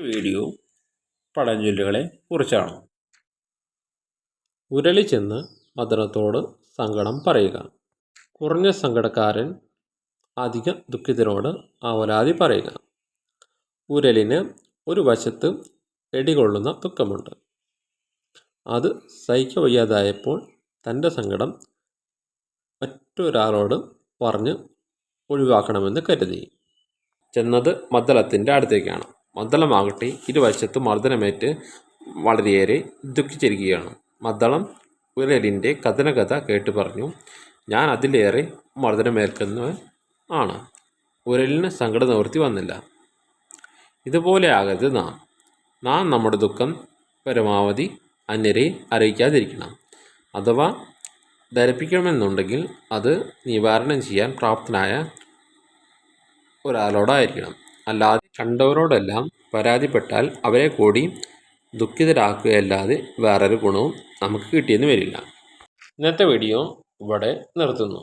Video പഴഞ്ചൊല്ലുകളെ കുറിച്ചാണ്. ഉരളി ചെന്ന് മദനത്തോട് സങ്കടം പറയുക. കുറഞ്ഞ സങ്കടക്കാരൻ അധിക ദുഃഖിതരോട് അവലാതി പറയുക. ഉരലിന് ഒരു വശത്ത് എടികൊള്ളുന്ന ദുഃഖമുണ്ട്. അത് സഹിക്കവയ്യാതായപ്പോൾ തൻ്റെ സങ്കടം മറ്റൊരാളോട് പറഞ്ഞ് ഒഴിവാക്കണമെന്ന് കരുതി. ചെന്നത് മദ്ദളത്തിൻ്റെ അടുത്തേക്കാണ്. മദ്ദളമാകട്ടെ ഇരുവശത്തും മർദ്ദനമേറ്റ് വളരെയേറെ ദുഃഖിച്ചിരിക്കുകയാണ്. മദ്ദളം ഉരലിൻ്റെ കഥന കേട്ട് പറഞ്ഞു, ഞാൻ അതിലേറെ മർദ്ദനമേൽക്കുന്നവൻ ആണ്. ഉരലിന് സങ്കട നിവൃത്തി വന്നില്ല. ഇതുപോലെ ആകരുത് നാം നമ്മുടെ ദുഃഖം പരമാവധി അന്യരെ അറിയിക്കാതിരിക്കണം. അഥവാ ധരിപ്പിക്കണമെന്നുണ്ടെങ്കിൽ അത് നിവാരണം ചെയ്യാൻ പ്രാപ്തനായ ഒരാളോടായിരിക്കണം. അല്ലാതെ കണ്ടവരോടെല്ലാം പരാതിപ്പെട്ടാൽ അവരെ കൂടി ദുഃഖിതരാക്കുകയല്ലാതെ വേറൊരു ഗുണവും നമുക്ക് കിട്ടിയെന്ന് വരില്ല. ഇന്നത്തെ വീഡിയോ ഇവിടെ നിർത്തുന്നു.